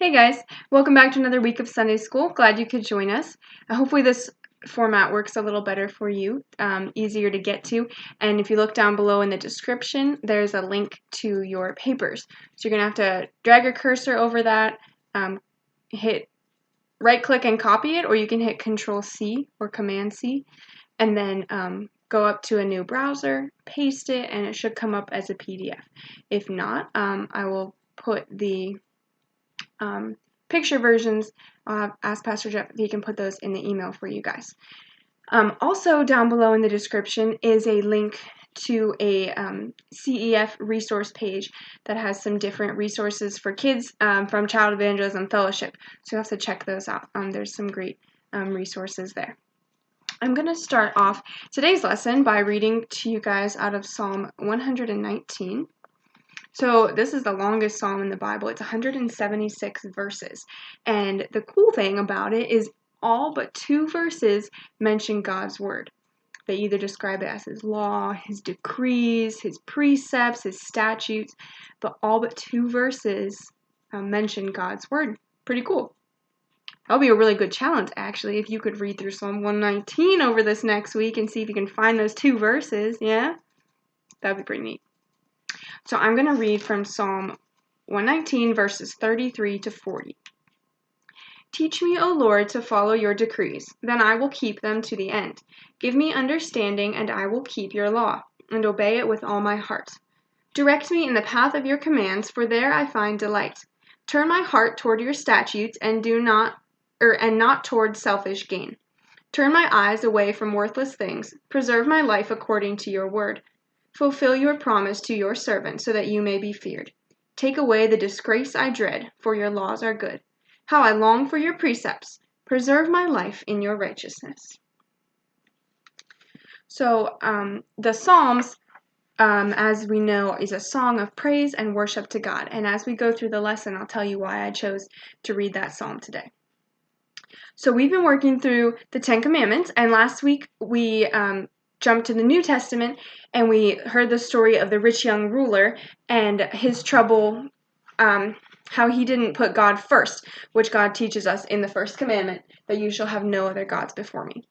Hey guys, welcome back to another week of Sunday School. Glad you could join us. Hopefully this format works a little better for you, easier to get to. And if you look down below in the description, there's a link to your papers. So you're going to have to drag your cursor over that, hit right click and copy it, or you can hit Control C or Command C, and then go up to a new browser, paste it, and it should come up as a PDF. If not, I will put the picture versions. Ask Pastor Jeff if he can put those in the email for you guys. Also down below in the description is a link to a CEF resource page that has some different resources for kids from Child Evangelism Fellowship. So you have to check those out. There's some great resources there. I'm going to start off today's lesson by reading to you guys out of Psalm 119. So this is the longest psalm in the Bible. It's 176 verses. And the cool thing about it is all but 2 verses mention God's word. They either describe it as his law, his decrees, his precepts, his statutes, but all but 2 verses mention God's word. Pretty cool. That'll be a really good challenge, actually, if you could read through Psalm 119 over this next week and see if you can find those 2 verses. Yeah? That'd be pretty neat. So I'm going to read from Psalm 119, verses 33 to 40. Teach me, O Lord, to follow your decrees, then I will keep them to the end. Give me understanding, and I will keep your law, and obey it with all my heart. Direct me in the path of your commands, for there I find delight. Turn my heart toward your statutes, and not toward selfish gain. Turn my eyes away from worthless things. Preserve my life according to your word. Fulfill your promise to your servant, so that you may be feared. Take away the disgrace I dread, for your laws are good. How I long for your precepts. Preserve my life in your righteousness. So, the Psalms, as we know, is a song of praise and worship to God. And as we go through the lesson, I'll tell you why I chose to read that psalm today. So we've been working through the 10 Commandments, and last week we jumped to the New Testament, and we heard the story of the rich young ruler and his trouble, how he didn't put God first, which God teaches us in the first commandment, that you shall have no other gods before me.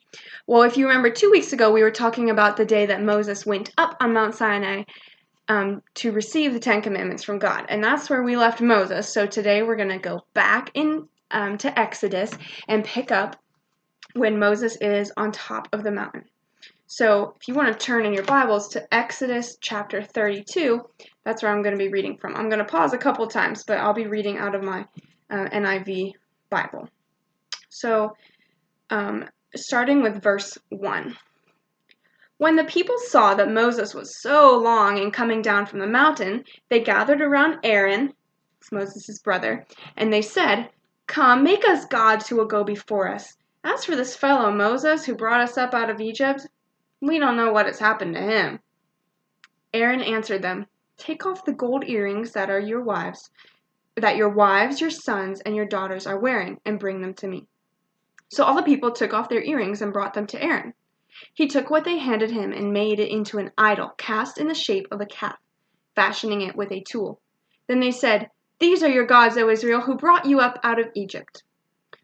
Well, if you remember 2 weeks ago, we were talking about the day that Moses went up on Mount Sinai to receive the 10 Commandments from God, and that's where we left Moses. So today we're going to go back in to Exodus and pick up when Moses is on top of the mountain. So if you want to turn in your Bibles to Exodus chapter 32, that's where I'm going to be reading from. I'm going to pause a couple times, but I'll be reading out of my NIV Bible. So starting with verse 1. When the people saw that Moses was so long in coming down from the mountain, they gathered around Aaron, Moses' brother, and they said, "Come, make us gods who will go before us. As for this fellow Moses who brought us up out of Egypt, we don't know what has happened to him." Aaron answered them, "Take off the gold earrings that your wives, your sons, and your daughters are wearing, and bring them to me." So all the people took off their earrings and brought them to Aaron. He took what they handed him and made it into an idol cast in the shape of a calf, fashioning it with a tool. Then they said, "These are your gods, O Israel, who brought you up out of Egypt."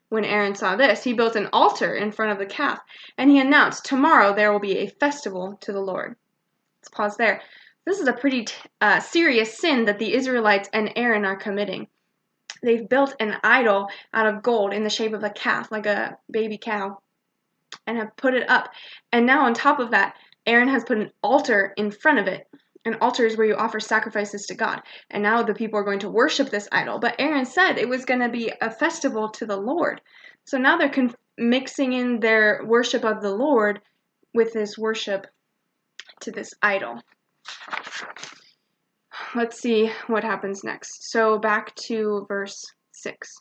When Aaron saw this, he built an altar in front of the calf, and he announced, "Tomorrow there will be a festival to the Lord." Let's pause there. This is a pretty serious sin that the Israelites and Aaron are committing. They've built an idol out of gold in the shape of a calf, like a baby cow, and have put it up. And now on top of that, Aaron has put an altar in front of it. An altar is where you offer sacrifices to God. And now the people are going to worship this idol. But Aaron said it was going to be a festival to the Lord. So now they're mixing in their worship of the Lord with this worship to this idol. Let's see what happens next. So back to verse 6.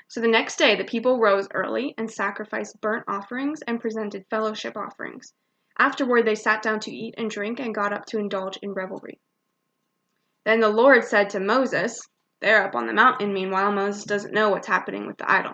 So the next day the people rose early and sacrificed burnt offerings and presented fellowship offerings. Afterward, they sat down to eat and drink and got up to indulge in revelry. Then the Lord said to Moses, they're up on the mountain, meanwhile, Moses doesn't know what's happening with the idol.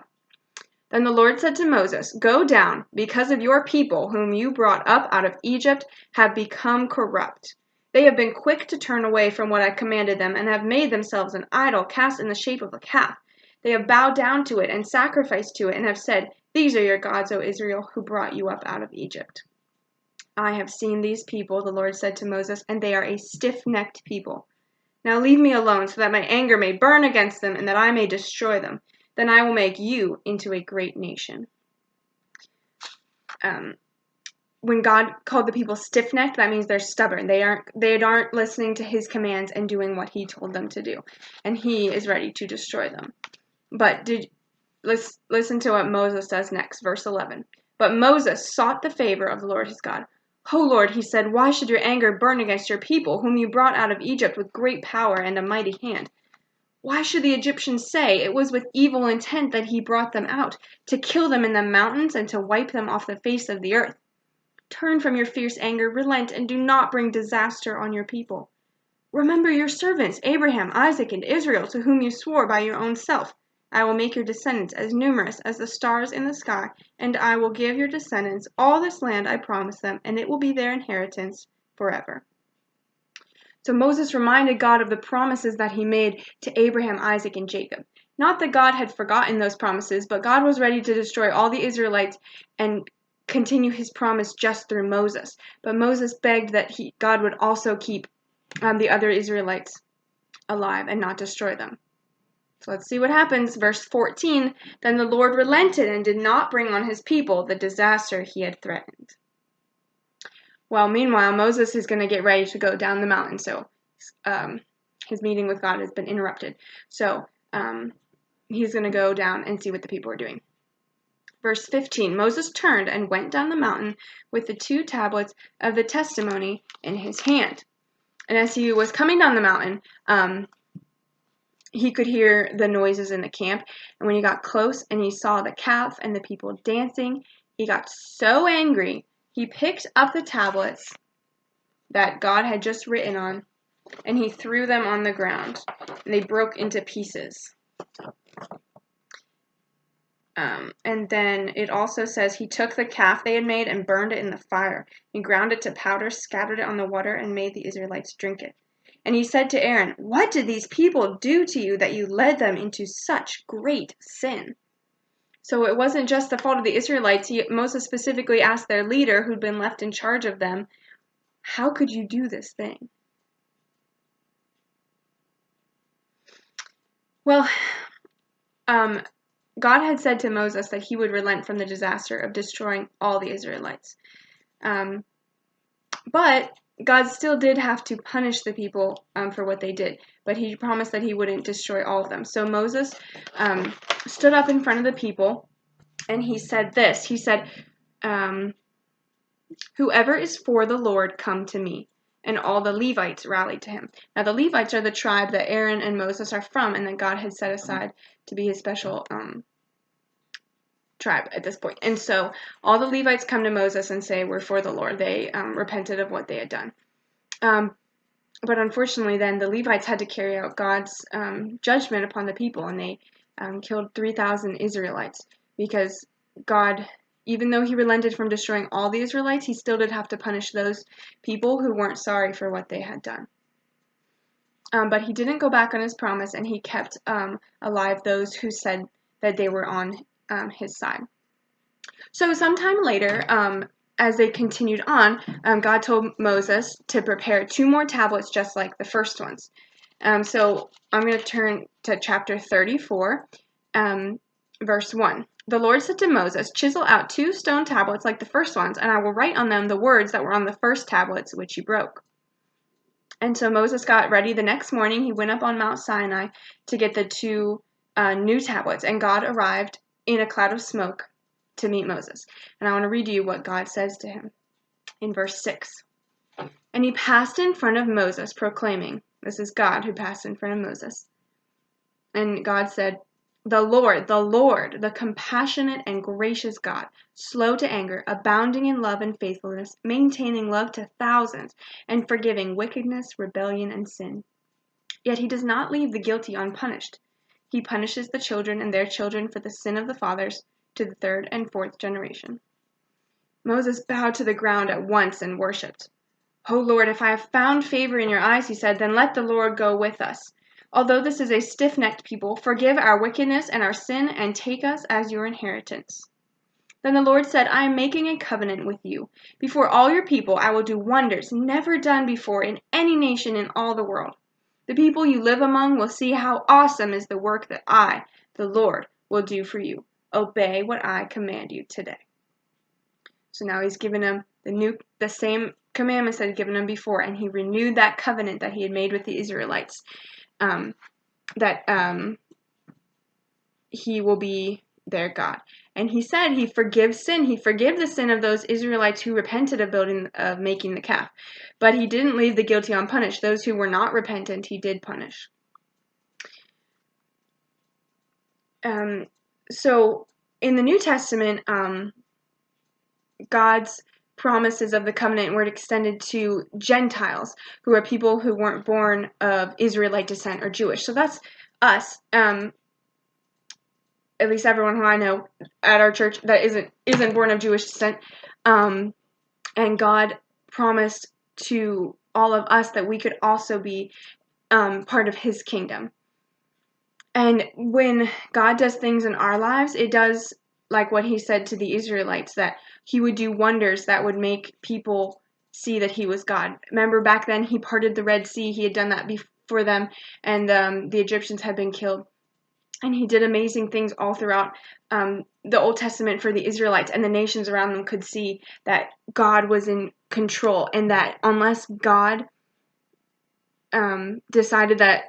Then the Lord said to Moses, "Go down, because of your people, whom you brought up out of Egypt, have become corrupt. They have been quick to turn away from what I commanded them and have made themselves an idol cast in the shape of a calf. They have bowed down to it and sacrificed to it and have said, 'These are your gods, O Israel, who brought you up out of Egypt.' I have seen these people," the Lord said to Moses, "and they are a stiff-necked people. Now leave me alone so that my anger may burn against them and that I may destroy them. Then I will make you into a great nation." When God called the people stiff-necked, that means they're stubborn. They aren't listening to his commands and doing what he told them to do. And he is ready to destroy them. But let's listen to what Moses does next, verse 11. "But Moses sought the favor of the Lord his God. 'O Lord,' he said, 'why should your anger burn against your people, whom you brought out of Egypt with great power and a mighty hand? Why should the Egyptians say, it was with evil intent that he brought them out, to kill them in the mountains and to wipe them off the face of the earth? Turn from your fierce anger, relent, and do not bring disaster on your people. Remember your servants, Abraham, Isaac, and Israel, to whom you swore by your own self. I will make your descendants as numerous as the stars in the sky, and I will give your descendants all this land I promised them, and it will be their inheritance forever.'" So Moses reminded God of the promises that he made to Abraham, Isaac, and Jacob. Not that God had forgotten those promises, but God was ready to destroy all the Israelites and continue his promise just through Moses. But Moses begged that God would also keep the other Israelites alive and not destroy them. So let's see what happens. Verse 14, "Then the Lord relented and did not bring on his people the disaster he had threatened." Well, meanwhile, Moses is going to get ready to go down the mountain. So his meeting with God has been interrupted. So he's going to go down and see what the people are doing. Verse 15, "Moses turned and went down the mountain with the 2 tablets of the testimony in his hand. And as he was coming down the mountain, he could hear the noises in the camp. And when he got close and he saw the calf and the people dancing, he got so angry, he picked up the tablets that God had just written on, and he threw them on the ground, and they broke into pieces." And then it also says he took the calf they had made and burned it in the fire. He ground it to powder, scattered it on the water, and made the Israelites drink it. And he said to Aaron, "What did these people do to you that you led them into such great sin?" So it wasn't just the fault of the Israelites. Moses specifically asked their leader, who'd been left in charge of them, "How could you do this thing?" Well, God had said to Moses that he would relent from the disaster of destroying all the Israelites. But God still did have to punish the people for what they did. But he promised that he wouldn't destroy all of them. So Moses stood up in front of the people, and he said this. He said, "Whoever is for the Lord, come to me." And all the Levites rallied to him. Now the Levites are the tribe that Aaron and Moses are from, and that God had set aside to be his special tribe at this point. And so all the Levites come to Moses and say, "We're for the Lord." They repented of what they had done. But unfortunately then the Levites had to carry out God's judgment upon the people, and they killed 3,000 Israelites, because God, even though he relented from destroying all the Israelites, he still did have to punish those people who weren't sorry for what they had done. But he didn't go back on his promise, and he kept alive those who said that they were on his side. So sometime later, as they continued on, God told Moses to prepare 2 more tablets just like the first ones. So I'm going to turn to chapter 34, verse 1. "The Lord said to Moses, 'Chisel out 2 stone tablets like the first ones, and I will write on them the words that were on the first tablets which you broke.' And so Moses got ready the next morning. He went up on Mount Sinai to get the 2 new tablets, and God arrived in a cloud of smoke to meet Moses. And I want to read you what God says to him in verse 6. "And he passed in front of Moses, proclaiming," this is God who passed in front of Moses, and God said, the Lord, the compassionate and gracious God, slow to anger, abounding in love and faithfulness, maintaining love to thousands, and forgiving wickedness, rebellion, and sin. Yet he does not leave the guilty unpunished. He punishes the children and their children for the sin of the fathers to the 3rd and 4th generation." Moses bowed to the ground at once and worshipped. "O Lord, if I have found favor in your eyes," he said, "then let the Lord go with us. Although this is a stiff-necked people, forgive our wickedness and our sin and take us as your inheritance." Then the Lord said, "I am making a covenant with you. Before all your people, I will do wonders never done before in any nation in all the world. The people you live among will see how awesome is the work that I, the Lord, will do for you. Obey what I command you today." So now he's given them the same commandments that he'd given them before, and he renewed that covenant that he had made with the Israelites, that he will be their God. And he said he forgives sin. He forgave the sin of those Israelites who repented of making the calf. But he didn't leave the guilty unpunished. Those who were not repentant, he did punish. So in the New Testament, God's promises of the covenant were extended to Gentiles, who are people who weren't born of Israelite descent or Jewish. So that's us. At least everyone who I know at our church that isn't born of Jewish descent. And God promised to all of us that we could also be part of his kingdom. And when God does things in our lives, it does like what he said to the Israelites, that he would do wonders that would make people see that he was God. Remember back then he parted the Red Sea. He had done that before them, and the Egyptians had been killed. And he did amazing things all throughout the Old Testament for the Israelites, and the nations around them could see that God was in control, and that unless God decided that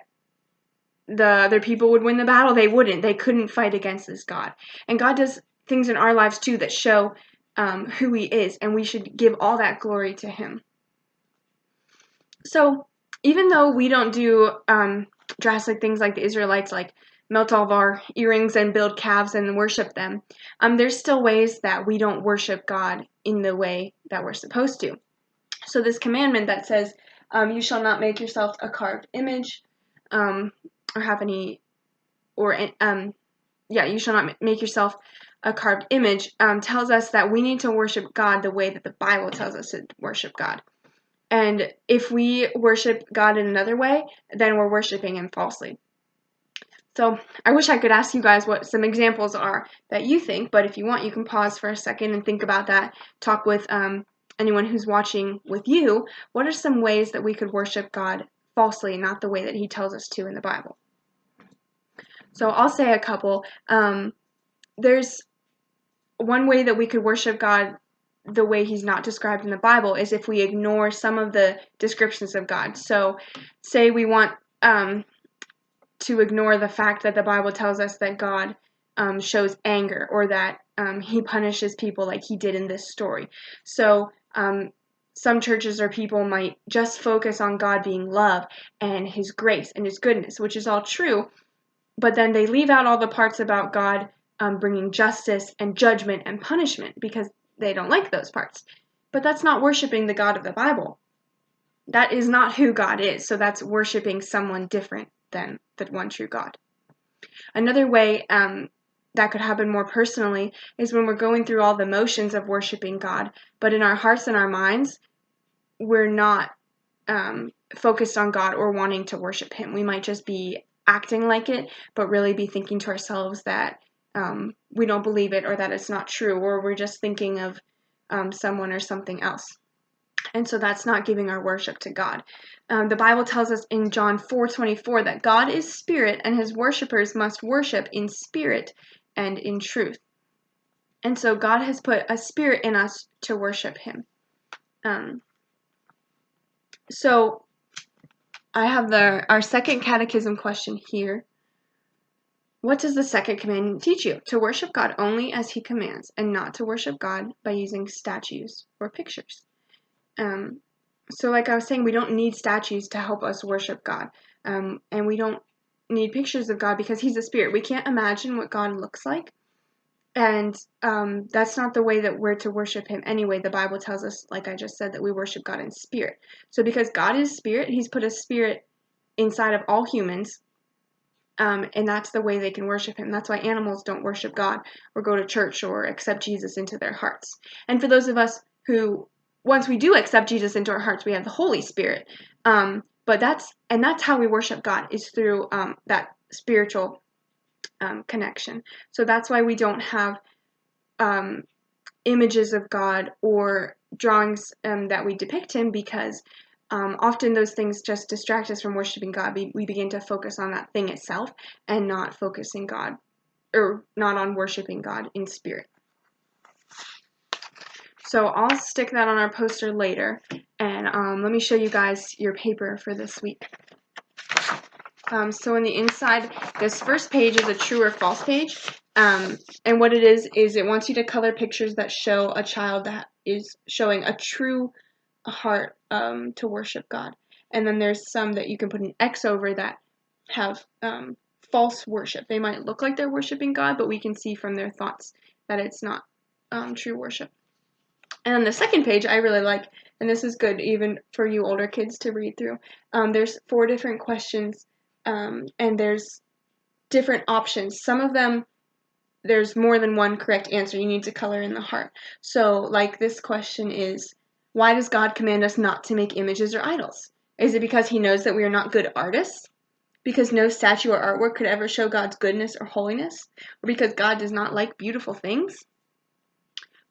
the other people would win the battle, they wouldn't. They couldn't fight against this God. And God does things in our lives too that show who he is, and we should give all that glory to him. So even though we don't do drastic things like the Israelites, like melt all of our earrings and build calves and worship them, there's still ways that we don't worship God in the way that we're supposed to. So this commandment that says, you shall not make yourself a carved image, or have any, you shall not make yourself a carved image, tells us that we need to worship God the way that the Bible tells us to worship God. And if we worship God in another way, then we're worshiping him falsely. So I wish I could ask you guys what some examples are that you think, but if you want, you can pause for a second and think about that. Talk with anyone who's watching with you. What are some ways that we could worship God falsely, not the way that he tells us to in the Bible? So I'll say a couple. There's one way that we could worship God the way he's not described in the Bible is if we ignore some of the descriptions of God. So say we want to ignore the fact that the Bible tells us that God shows anger, or that he punishes people like he did in this story. So some churches or people might just focus on God being love and his grace and his goodness, which is all true, but then they leave out all the parts about God bringing justice and judgment and punishment because they don't like those parts. But that's not worshiping the God of the Bible. That is not who God is, so that's worshiping someone different than the one true God. Another way that could happen more personally is when we're going through all the motions of worshiping God, but in our hearts and our minds, we're not focused on God or wanting to worship him. We might just be acting like it, but really be thinking to ourselves that we don't believe it, or that it's not true, or we're just thinking of someone or something else. And so that's not giving our worship to God. The Bible tells us in John 4:24 that God is spirit, and his worshipers must worship in spirit and in truth. And so God has put a spirit in us to worship him. So I have our second catechism question here. What does the second commandment teach you? To worship God only as he commands, and not to worship God by using statues or pictures. So like I was saying, we don't need statues to help us worship God. And we don't need pictures of God because he's a spirit. We can't imagine what God looks like. And that's not the way that we're to worship him anyway. The Bible tells us, like I just said, that we worship God in spirit. So because God is spirit, he's put a spirit inside of all humans. And that's the way they can worship him. That's why animals don't worship God or go to church or accept Jesus into their hearts. And for those of us who, once we do accept Jesus into our hearts, we have the Holy Spirit. But that's how we worship God, is through that spiritual connection. So that's why we don't have images of God or drawings that we depict him, because often those things just distract us from worshiping God. We begin to focus on that thing itself and not focusing God, or not on worshiping God in spirit. So I'll stick that on our poster later, and let me show you guys your paper for this week. So on the inside, this first page is a true or false page, and what it is it wants you to color pictures that show a child that is showing a true heart to worship God. And then there's some that you can put an X over that have false worship. They might look like they're worshiping God, but we can see from their thoughts that it's not true worship. And on the second page, I really like, and this is good even for you older kids to read through. There's 4 different questions, and there's different options. Some of them, there's more than one correct answer. You need to color in the heart. So, like, this question is, why does God command us not to make images or idols? Is it because he knows that we are not good artists? Because no statue or artwork could ever show God's goodness or holiness? Or because God does not like beautiful things?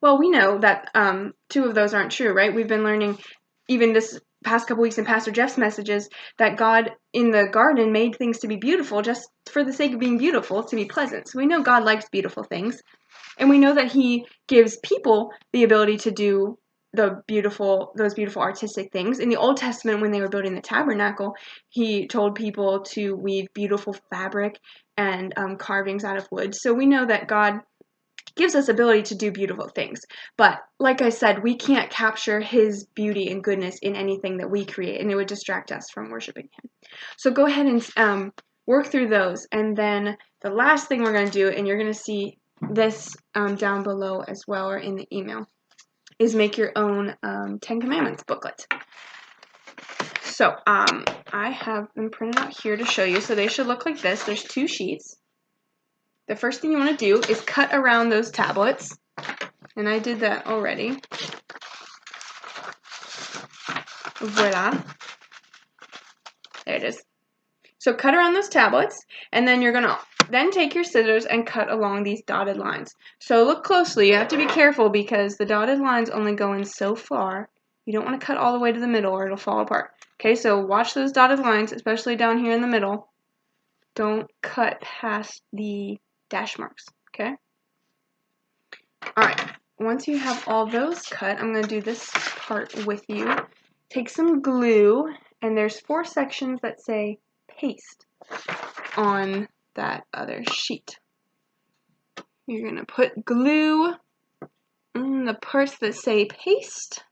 Well, we know that 2 of those aren't true, right? We've been learning, even this past couple weeks in Pastor Jeff's messages, that God in the garden made things to be beautiful just for the sake of being beautiful, to be pleasant. So we know God likes beautiful things. And we know that he gives people the ability to do those beautiful artistic things. In the Old Testament, when they were building the tabernacle, he told people to weave beautiful fabric and carvings out of wood. So we know that God gives us ability to do beautiful things. But like I said, we can't capture his beauty and goodness in anything that we create, and it would distract us from worshiping him. So go ahead and work through those. And then the last thing we're going to do, and you're going to see this down below as well, or in the email, is make your own 10 Commandments booklet. So I have them printed out here to show you. So they should look like this. There's 2 sheets. The first thing you want to do is cut around those tablets, and I did that already. Voila. There it is. So cut around those tablets, and then you're going to then take your scissors and cut along these dotted lines. So look closely. You have to be careful because the dotted lines only go in so far. You don't want to cut all the way to the middle or it'll fall apart. Okay, so watch those dotted lines, especially down here in the middle. Don't cut past the dash marks, okay? Alright, once you have all those cut, I'm going to do this part with you. Take some glue, and there's 4 sections that say paste on that other sheet. You're going to put glue in the parts that say paste.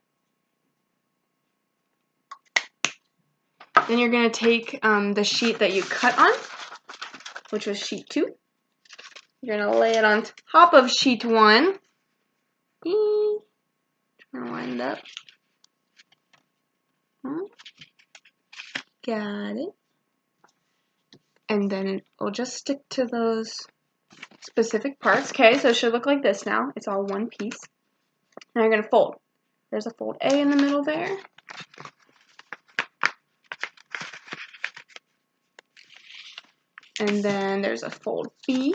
Then you're going to take the sheet that you cut on, which was sheet 2. You're going to lay it on top of sheet 1. Trying to line it up. Got it. And then it'll just stick to those specific parts. Okay, so it should look like this now. It's all one piece. Now you're going to fold. There's a fold A in the middle there. And then there's a fold B.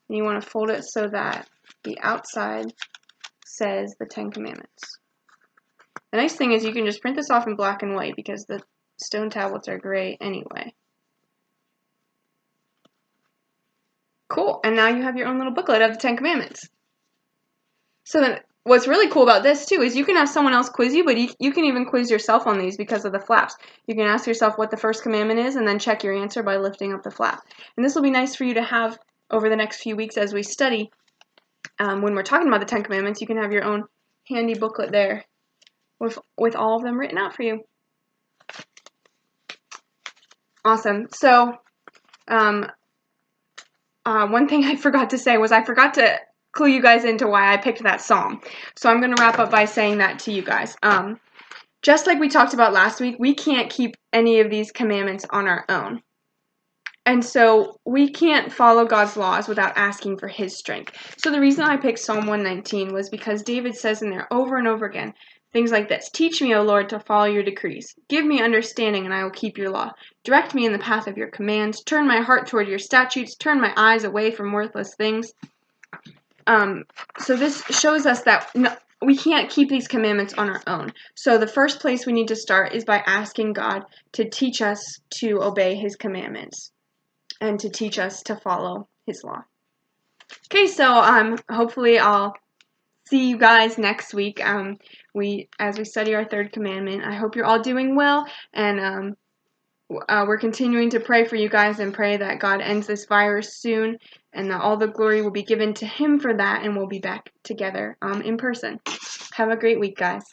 And you want to fold it so that the outside says the 10 Commandments. The nice thing is you can just print this off in black and white because the stone tablets are gray anyway. Cool, and now you have your own little booklet of the 10 Commandments. So then, what's really cool about this too is you can have someone else quiz you, but you can even quiz yourself on these because of the flaps. You can ask yourself what the first commandment is and then check your answer by lifting up the flap. And this will be nice for you to have over the next few weeks as we study. When we're talking about the 10 Commandments, you can have your own handy booklet there with all of them written out for you. Awesome. So, one thing I forgot to say was I forgot to clue you guys into why I picked that psalm. So I'm going to wrap up by saying that to you guys. Just like we talked about last week, we can't keep any of these commandments on our own. And so we can't follow God's laws without asking for his strength. So the reason I picked Psalm 119 was because David says in there over and over again Things like this. Teach me, O Lord, to follow your decrees. Give me understanding, and I will keep your law. Direct me in the path of your commands. Turn my heart toward your statutes. Turn my eyes away from worthless things. So this shows us that we can't keep these commandments on our own. So the first place we need to start is by asking God to teach us to obey his commandments and to teach us to follow his law. Okay, so hopefully I'll see you guys next week. As we study our third commandment. I hope you're all doing well, and we're continuing to pray for you guys and pray that God ends this virus soon and that all the glory will be given to him for that, and we'll be back together in person. Have a great week, guys.